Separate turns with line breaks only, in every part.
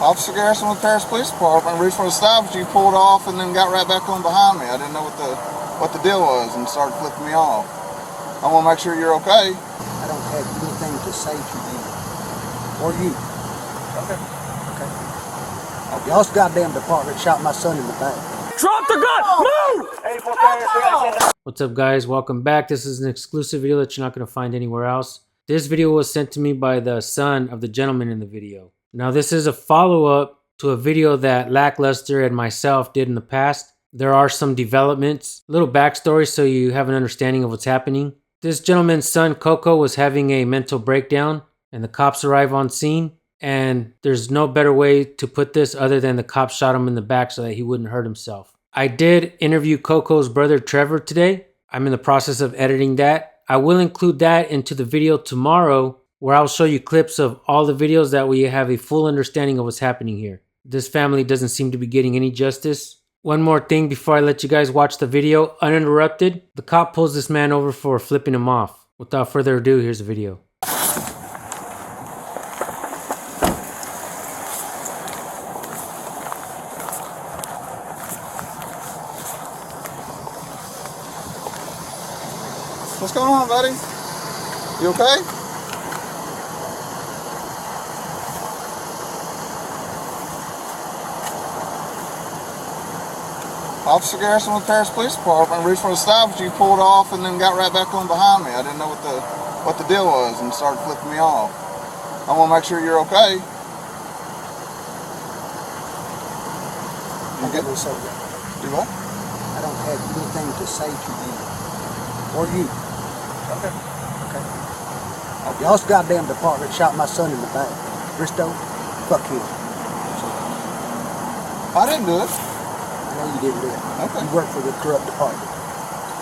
Officer Garrison with Paris Police Department. Reached for the stop, but you pulled off and then got right back on behind me. I didn't know what the deal was and started flipping me off. I want to make sure you're okay.
I don't have anything to say to you. Or you.
Okay.
Okay. Y'all's goddamn department shot my son in the back.
Drop the gun! Move!
What's up, guys? Welcome back. This is an exclusive video that you're not going to find anywhere else. This video was sent to me by the son of the gentleman in the video. Now, this is a follow-up to a video that Lackluster and myself did in the past. There are some developments, a little backstory so you have an understanding of what's happening. This gentleman's son, Coco, was having a mental breakdown, and the cops arrive on scene. And there's no better way to put this other than the cops shot him in the back so that he wouldn't hurt himself. I did interview Coco's brother, Trevor, today. I'm in the process of editing that. I will include that into the video tomorrow, where I'll show you clips of all the videos that we have a full understanding of what's happening here. This family doesn't seem to be getting any justice. One more thing before I let you guys watch the video uninterrupted. The cop pulls this man over for flipping him off. Without further ado, here's the video.
What's going on, buddy? You okay? Officer Garrison with Paris Police Department. Reached for the stop, but you pulled off and then got right back on behind me. I didn't know what the deal was and started flipping me off. I want to make sure you're okay. You get this? Do what?
I don't have anything to say to you. Or you.
Okay.
Y'all's goddamn department shot my son in the back. Bristow, fuck him.
I didn't do it.
I know you didn't do it.
Okay.
You work for the corrupt department.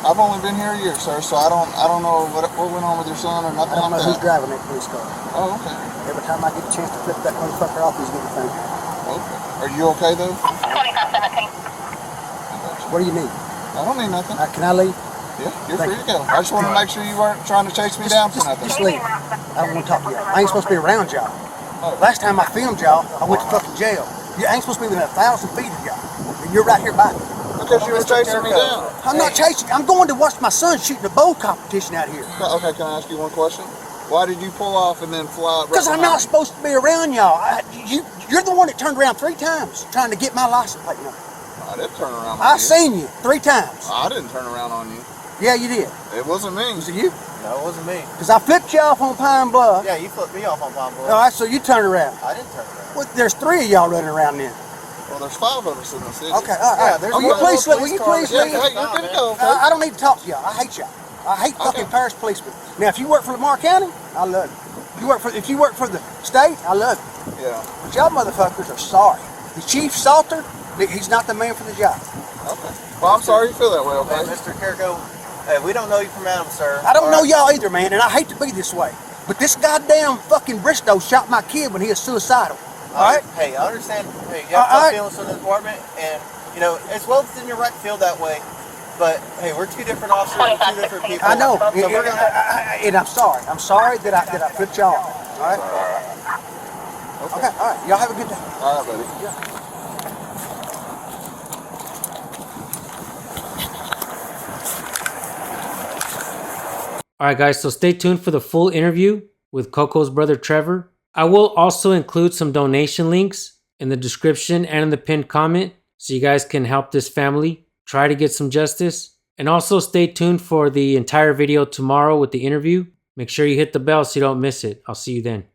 I've only been here a year, sir, so I don't know what went on with your son or nothing
I don't know
like
who's
that.
driving that police car.
Oh, okay.
Every time I get a chance to flip that motherfucker off, he's getting fingered.
Okay. Are you okay though?
2517.
What do you need?
I don't need nothing.
Can I leave?
Yeah, you're free to go. I just want to make sure you weren't trying to chase me down for nothing.
Just leave. I don't want to talk to y'all. I ain't supposed to be around y'all.
Oh.
Last time I filmed y'all, I went to fucking jail. You ain't supposed to be within 1,000 feet of y'all. And you're right here by me.
Because you were chasing me down.
I'm not chasing. I'm going to watch my son shooting a bow competition out here.
Okay, can I ask you one question? Why did you pull off and then fly right
Because I'm
behind
not
me?
supposed to be around y'all. You're the one that turned around 3 times trying to get my license plate number.
I didn't turn around on
I
you.
seen you 3 times.
I didn't turn around on you.
Yeah, you did.
It wasn't me.
Was it you?
No, it wasn't me.
Because I flipped you off on Pine Bluff.
Yeah, you flipped me off on Pine Bluff.
All right, so you turned around.
I didn't turn around.
Well, there's 3 of y'all running around then.
Well, there's 5 of us in the city.
Okay, all right.
Yeah, there's
Will you
one
please
little
leave? Will you
police
please
car.
leave?
Yeah, hey, you're good to go.
I don't need to talk to y'all. I hate y'all. I hate fucking Paris policemen. Now, if you work for Lamar County, I love you. If you work for the state, I love you.
Yeah.
But y'all motherfuckers are sorry. The Chief Salter, he's not the man for the job.
Okay. Well, I'm sorry you feel that way,
Hey,
okay?
Mr. Kirko, hey, we don't know you from Adam, sir.
I don't
All
know
right?
y'all either, man, and I hate to be this way. But this goddamn fucking Bristow shot my kid when he was suicidal. All right?
Hey, I understand. Hey, you have
All right.
tough feelings in the department, and, you know, it's well within your right to feel that way. But, hey, we're 2 different officers and 2 different people.
I know,
So we're gonna...
and I'm sorry. I'm sorry that I flipped y'all off. All right? Okay, all right. Y'all have a good day.
All right, buddy.
Yeah.
Alright guys, so stay tuned for the full interview with Coco's brother Trevor. I will also include some donation links in the description and in the pinned comment so you guys can help this family try to get some justice. And also stay tuned for the entire video tomorrow with the interview. Make sure you hit the bell so you don't miss it. I'll see you then.